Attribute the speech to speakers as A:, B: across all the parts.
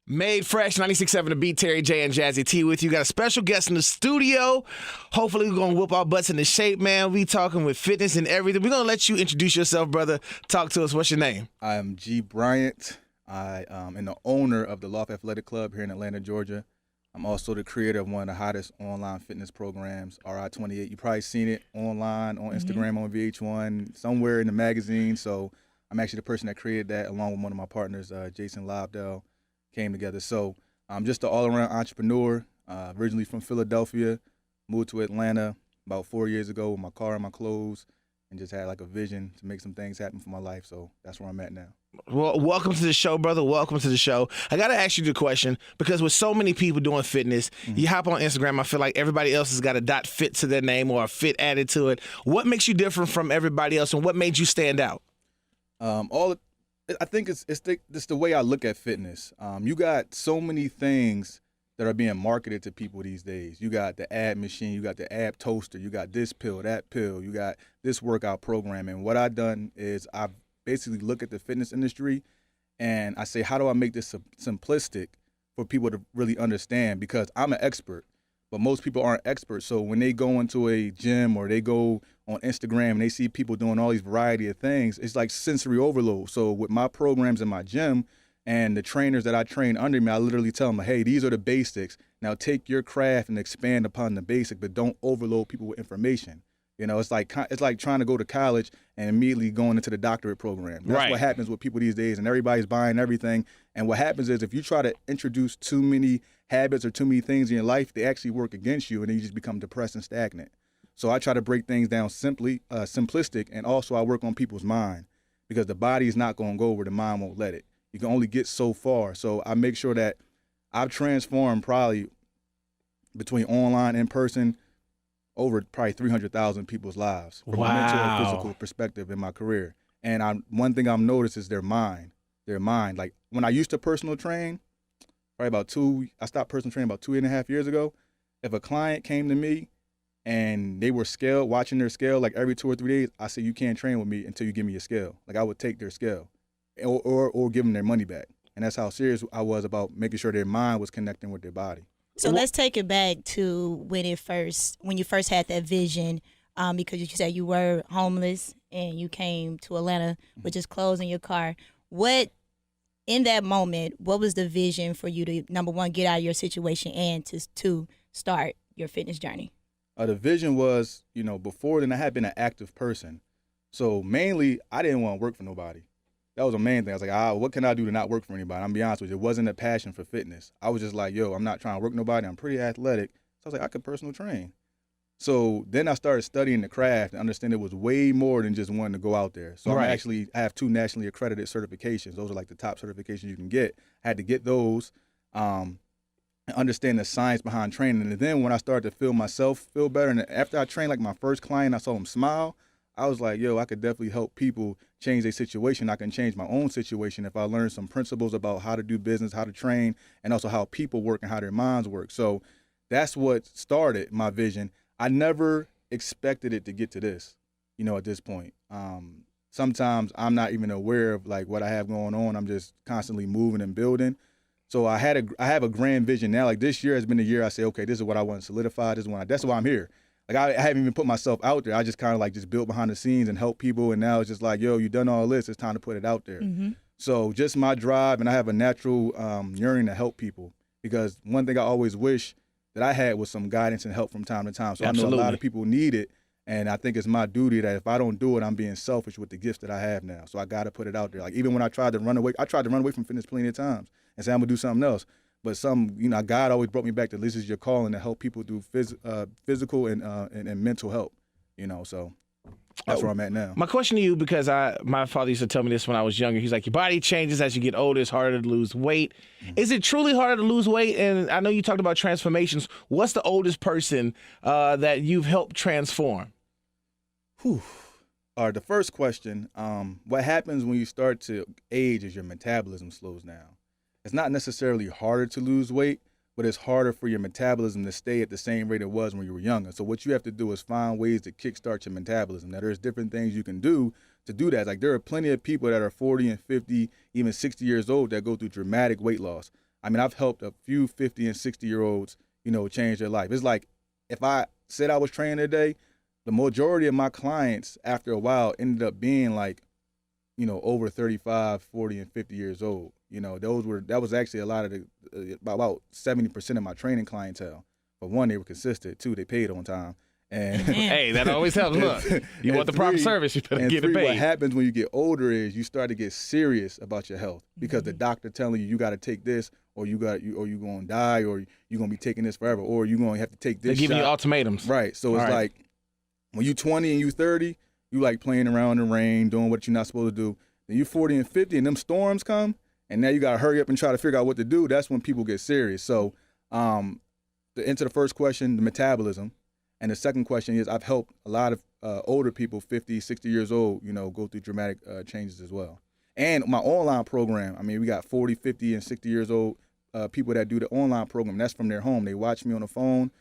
A: Made Fresh, 96.7 The Beat, Terry J and Jazzy T with you. Got a special guest in the studio. Hopefully we're going to whoop our butts into shape, man. We talking with fitness and everything. We're going to let you introduce yourself, brother. Talk to us. What's your name?
B: I am Gee Bryant. I am the owner of the Loft Athletic Club here in Atlanta, Georgia. I'm also the creator of one of the hottest online fitness programs, RI28. You probably seen it online, on Instagram, on VH1, somewhere in the magazine. So I'm actually the person that created that along with one of my partners, Jason Lobdell. Came together. So I'm just an all-around entrepreneur, originally from Philadelphia, moved to Atlanta about 4 years ago with my car and my clothes, and just had like a vision to make some things happen for my life. So that's where I'm at now.
A: Well, welcome to the show, brother. Welcome to the show. I got to ask you the question because with so many people doing fitness, you hop on Instagram, I feel like everybody else has got a .fit to their name or a fit added to it. What makes you different from everybody else, and what made you stand out?
B: I think it's the way I look at fitness. You got so many things that are being marketed to people these days. You got the ab machine, you got the ab toaster, you got this pill, that pill, you got this workout program. And what I've done is I basically look at the fitness industry and I say, how do I make this simplistic for people to really understand? Because I'm an expert, but most people aren't experts. So when they go into a gym or they go on Instagram and they see people doing all these variety of things, it's like sensory overload. So with my programs in my gym and the trainers that I train under me, I literally tell them, hey, these are the basics. Now take your craft and expand upon the basic, but don't overload people with information. You know, it's like trying to go to college and immediately going into the doctorate program. That's what happens with people these days, and everybody's buying everything. And what happens is if you try to introduce too many habits or too many things in your life, they actually work against you, and then you just become depressed and stagnant. So I try to break things down simplistic, and also I work on people's mind because the body is not going to go where the mind won't let it. You can only get so far. So I make sure that I've transformed probably between online and in person over probably 300,000 people's lives from a mental and physical perspective in my career. And one thing I've noticed is their mind. Their mind. Like when I used to personal train, I stopped personal training about 2.5 years ago. If a client came to me and they were watching their scale like every 2 or 3 days, I said, you can't train with me until you give me your scale. Like I would take their scale or give them their money back. And that's how serious I was about making sure their mind was connecting with their body.
C: So let's take it back to when you first had that vision, because you said you were homeless and you came to Atlanta with just clothes in your car. In that moment, what was the vision for you to, number one, get out of your situation and to start your fitness journey?
B: The vision was, before then I had been an active person. So mainly I didn't want to work for nobody. That was the main thing. I was like, what can I do to not work for anybody? I'm gonna be honest with you. It wasn't a passion for fitness. I was just like, I'm not trying to work nobody. I'm pretty athletic. So I was like, I could personal train. So then I started studying the craft and understand it was way more than just wanting to go out there. So I have 2 nationally accredited certifications. Those are like the top certifications you can get. I had to get those and understand the science behind training. And then when I started to feel myself feel better, and after I trained like my first client, I saw him smile, I was like, I could definitely help people change their situation. I can change my own situation if I learn some principles about how to do business, how to train, and also how people work and how their minds work. So that's what started my vision. I never expected it to get to this, at this point. Sometimes I'm not even aware of like what I have going on. I'm just constantly moving and building. So I have a grand vision now. Like this year has been the year I say, okay, this is what I want to solidify. That's why I'm here. Like I haven't even put myself out there. I just kind of like just built behind the scenes and help people. And now it's just like, you done all this. It's time to put it out there. Mm-hmm. So just my drive, and I have a natural yearning to help people, because one thing I always wish that I had was some guidance and help from time to time. So Absolutely. I know a lot of people need it. And I think it's my duty that if I don't do it, I'm being selfish with the gifts that I have now. So I got to put it out there. Like even when I tried to run away from fitness plenty of times and say I'm going to do something else. But God always brought me back to this is your calling to help people do physical and mental help, so that's where I'm at now.
A: My question to you, because my father used to tell me this when I was younger. He's like, your body changes as you get older. It's harder to lose weight. Mm-hmm. Is it truly harder to lose weight? And I know you talked about transformations. What's the oldest person that you've helped transform?
B: All right, the first question, what happens when you start to age is your metabolism slows down. It's not necessarily harder to lose weight, but it's harder for your metabolism to stay at the same rate it was when you were younger. So what you have to do is find ways to kickstart your metabolism. Now, there's different things you can do to do that. Like there are plenty of people that are 40 and 50, even 60 years old that go through dramatic weight loss. I mean, I've helped a few 50 and 60-year-olds, change their life. It's like if I said I was training today, the majority of my clients after a while ended up being like, over 35, 40, and 50 years old. That was actually a lot of about 70% of my training clientele. For one, they were consistent. Two, they paid on time. And
A: hey, that always helps. Look, you want the proper service, you better get it paid.
B: What happens when you get older is you start to get serious about your health because the doctor telling you got to take this, or you gonna die, or you gonna be taking this forever, or you gonna have to take this.
A: They're giving
B: shot.
A: you ultimatums,
B: right? So it's like when you 20 and you 30, you like playing around in the rain, doing what you're not supposed to do. Then you 40 and 50, and them storms come, and now you gotta hurry up and try to figure out what to do. That's when people get serious. So, to answer the first question, the metabolism. And the second question is I've helped a lot of older people, 50, 60 years old, go through dramatic changes as well. And my online program, I mean, we got 40, 50, and 60 years old people that do the online program. That's from their home. They watch me on the phone.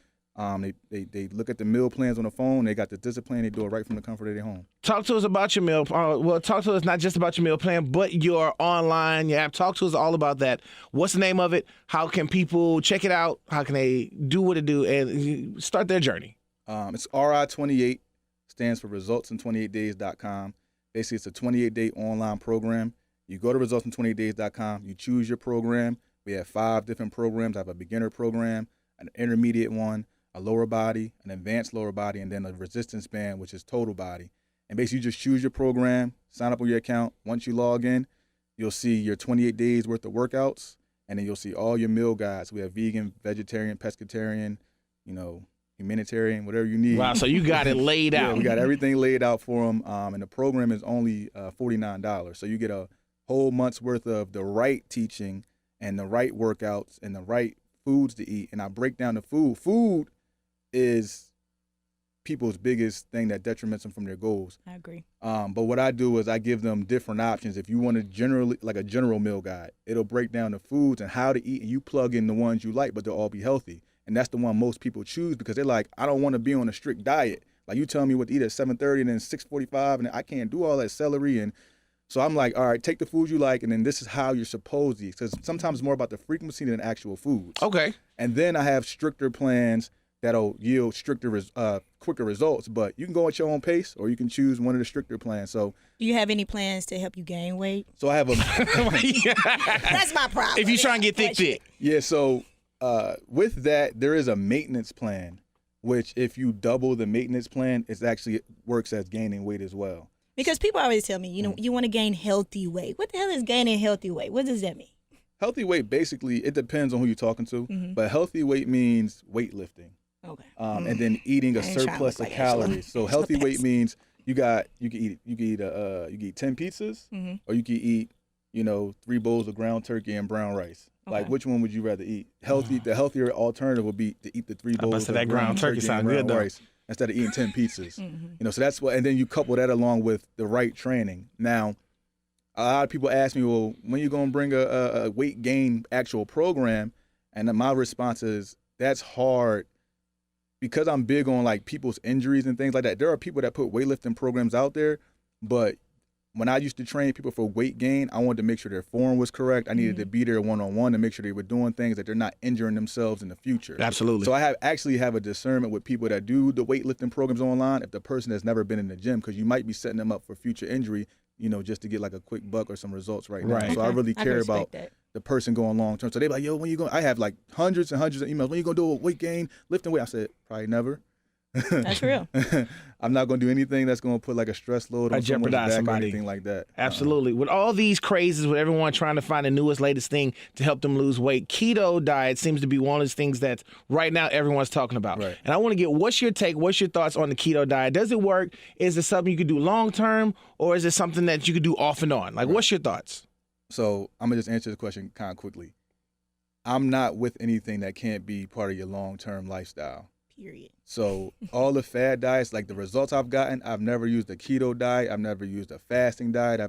B: They look at the meal plans on the phone. They got the discipline. They do it right from the comfort of their home. Talk
A: to us about your meal. Talk to us not just about your meal plan, but your online, your app. Talk to us all about that. What's the name of it? How can people check it out? How can they do what it do and start their journey?
B: It's RI28, stands for resultsin28days.com. Basically, it's a 28-day online program. You go to resultsin28days.com. You choose your program. We have 5 different programs. I have a beginner program, an intermediate one, a lower body, an advanced lower body, and then a resistance band, which is total body. And basically, you just choose your program, sign up on your account. Once you log in, you'll see your 28 days worth of workouts, and then you'll see all your meal guides. We have vegan, vegetarian, pescatarian, humanitarian, whatever you need.
A: Wow, so you got it laid out.
B: Yeah, we got everything laid out for them, and the program is only $49. So you get a whole month's worth of the right teaching and the right workouts and the right foods to eat. And I break down the food. Food is people's biggest thing that detriments them from their goals.
C: I agree.
B: But what I do is I give them different options. If you want a general meal guide, it'll break down the foods and how to eat, and you plug in the ones you like, but they'll all be healthy. And that's the one most people choose because they're like, I don't want to be on a strict diet. Like you tell me what to eat at 7:30 and then 6:45, and I can't do all that celery. And so I'm like, all right, take the foods you like, and then this is how you're supposed to eat. Because sometimes it's more about the frequency than actual foods.
A: Okay.
B: And then I have stricter plans that'll yield quicker results. But you can go at your own pace, or you can choose one of the stricter plans. So,
C: do you have any plans to help you gain weight?
B: So I have a.
C: That's my problem.
A: If you try and get thick.
B: Yeah. So. With that, there is a maintenance plan, which if you double the maintenance plan, it actually works as gaining weight as well.
C: Because people always tell me, you want to gain healthy weight. What the hell is gaining healthy weight? What does that mean?
B: Healthy weight, basically, it depends on who you're talking to, but healthy weight means weightlifting. Okay. And then eating a surplus of calories. So healthy weight means you can eat 10 pizzas, or you can eat, 3 bowls of ground turkey and brown rice. Okay. Like, which one would you rather eat? The healthier alternative would be to eat the 3 bowls of
A: that ground turkey sound good though.
B: Rice instead of eating 10 pizzas. So that's what, and then you couple that along with the right training. Now, a lot of people ask me, well, when you gonna bring a weight gain actual program? And then my response is, that's hard because I'm big on like people's injuries and things like that. There are people that put weightlifting programs out there, but when I used to train people for weight gain, I wanted to make sure their form was correct. I needed to be there one-on-one to make sure they were doing things that they're not injuring themselves in the future.
A: Absolutely.
B: So I actually have a discernment with people that do the weightlifting programs online if the person has never been in the gym, because you might be setting them up for future injury, just to get like a quick buck or some results right now. So I really care about the person going long term. So they're like, yo, when you going? I have like hundreds and hundreds of emails. When you going to do a weight gain, lifting weight? I said, probably never.
C: That's real.
B: I'm not going to do anything that's going to put like a stress load on someone's back or anything like that.
A: Absolutely. With all these crazes, with everyone trying to find the newest, latest thing to help them lose weight, keto diet seems to be one of those things that right now everyone's talking about.
B: Right.
A: And I want to get what's your take, what's your thoughts on the keto diet? Does it work? Is it something you could do long term, or is it something that you could do off and on? Like, what's your thoughts?
B: So I'm going to just answer the question kind of quickly. I'm not with anything that can't be part of your long-term lifestyle.
C: Period.
B: So all the fad diets, like the results I've gotten, I've never used a keto diet. I've never used a fasting diet.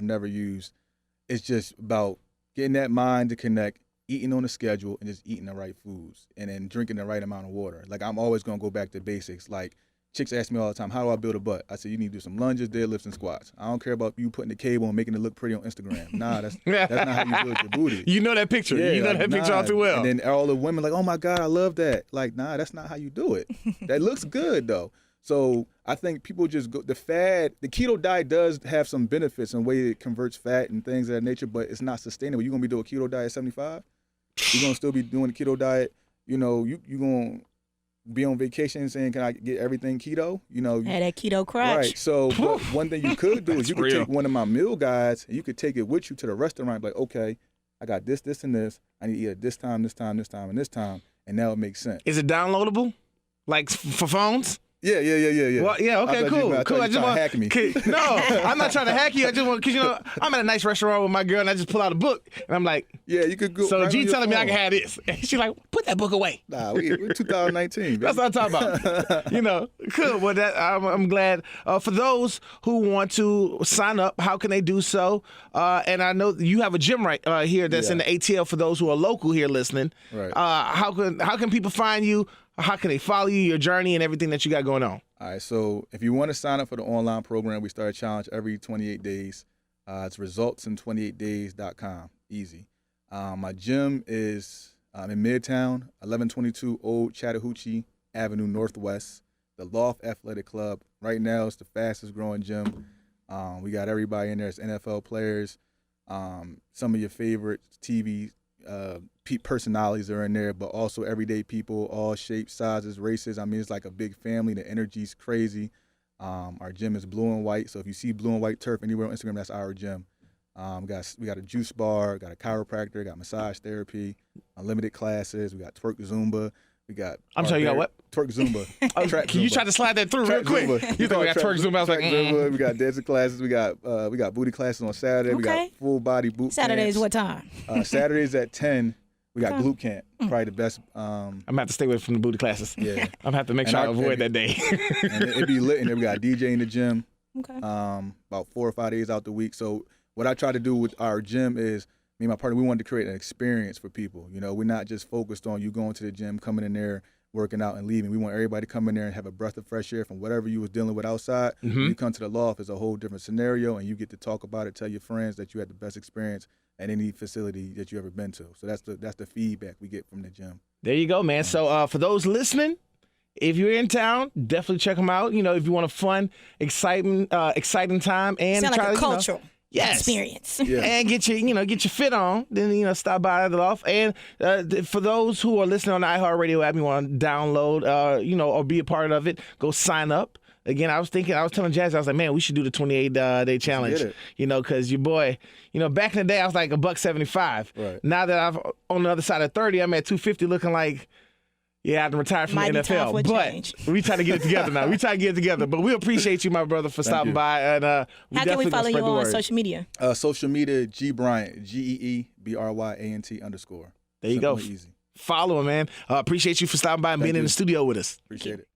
B: It's just about getting that mind to connect, eating on a schedule, and just eating the right foods, and then drinking the right amount of water. Like I'm always going to go back to basics, like chicks ask me all the time, how do I build a butt? I said, you need to do some lunges, deadlifts, and squats. I don't care about you putting the cable and making it look pretty on Instagram. Nah, that's not how you build your booty.
A: You know that picture.
B: Yeah,
A: you know that picture all too well.
B: And then all the women like, oh my God, I love that. Like, nah, that's not how you do it. That looks good though. So I think people just go, the keto diet does have some benefits in the way it converts fat and things of that nature, but it's not sustainable. You're going to be doing a keto diet at 75? You're going to still be doing the keto diet. You know, you're going to be on vacation saying, can I get everything keto? You know.
C: Had that keto crotch.
B: Right. So but one thing you could do is you could
A: real.
B: take one of my meal guides and you could take it with you to the restaurant. Like, okay, I got this, this, and this. I need to eat at this time, this time, this time, and this time. And now it makes sense.
A: Is it downloadable? Like for phones?
B: Yeah.
A: Well, yeah, okay, cool.
B: I
A: Cool.
B: I just want to hack me.
A: No, I'm not trying to hack you. I just want, because, you know, I'm at a nice restaurant with my girl and I just pull out a book and I'm like,
B: Yeah, you could go.
A: so
B: right
A: G
B: on your
A: telling me I
B: phone.
A: can have this. And she's like, put that book away.
B: Nah, we're 2019. Baby.
A: That's what I'm talking about. You know, cool. Well, I'm glad. For those who want to sign up, how can they do so? And I know you have a gym right here that's in the ATL for those who are local here listening.
B: Right.
A: How can people find you? How can they follow you, your journey, and everything that you got going on?
B: All right, so if you want to sign up for the online program, we start a challenge every 28 days. It's resultsin28days.com. Easy. My gym is in Midtown, 1122 Old Chattahoochee Avenue Northwest, the Loft Athletic Club. Right now, it's the fastest growing gym. We got everybody in there. It's NFL players. Some of your favorite TV personalities are in there, but also everyday people, all shapes, sizes, races. I mean, it's like a big family. The energy's crazy. Our gym is blue and white, so if you see blue and white turf anywhere on Instagram, that's our gym. We got a juice bar, got a chiropractor, got massage therapy, unlimited classes. We got twerk Zumba. We got.
A: I'm sorry, you got what?
B: Twerk Zumba. Track
A: Can you
B: Zumba.
A: try to slide that through
B: Track
A: real quick?
B: Zumba.
A: You think we got twerk Zumba? I was like,
B: Track Zumba. We got dancing classes. We got booty classes on Saturday. We
C: Okay.
B: got full body boot
C: Saturdays,
B: camps.
C: what time?
B: Saturdays at 10. We got glute camp. Probably the best.
A: I'm gonna have to stay away from the booty classes.
B: Yeah.
A: I'm gonna have to make
B: And
A: sure I
B: I-
A: avoid that day.
B: And it be lit in there. We got a DJ in the gym.
C: Okay.
B: About 4 or 5 days out the week. So what I try to do with our gym is, me and my partner, we wanted to create an experience for people. You know, we're not just focused on you going to the gym, coming in there, working out and leaving. We want everybody to come in there and have a breath of fresh air from whatever you was dealing with outside. When you come to the loft, it's a whole different scenario, and you get to talk about it, tell your friends that you had the best experience at any facility that you ever been to. So that's the feedback we get from the gym.
A: There you go, man. So for those listening, if you're in town, definitely check them out. You know, if you want a fun, exciting time and
C: Sound
A: try
C: like a
A: to, you know,
C: cultural
A: yes.
C: experience.
B: Yeah.
A: And get your fit on, then stop by the loft. And for those who are listening on the iHeartRadio app, you want to download, or be a part of it, go sign up. Again, I was telling Jazzy, I was like, man, we should do the 28 day challenge.
B: get it.
A: You know, because your boy, back in the day, I was like $175.
B: Right.
A: Now that I'm on the other side of 30, I'm at 250, looking like. Yeah, I had to retire from
C: Might
A: the
C: be time
A: NFL.
C: for a
A: But
C: change.
A: we try to get it together now. But we appreciate you, my brother, for stopping
B: you.
A: by. And we
C: How can we
A: definitely gonna
C: follow you
A: spread the
C: on
A: word.
C: social media?
B: Social media, Gee Bryant, GeeBryant _.
A: There you go.
B: Simple and easy.
A: Follow him, man. Appreciate you for stopping by and being in
B: you.
A: the studio with us.
B: Appreciate it.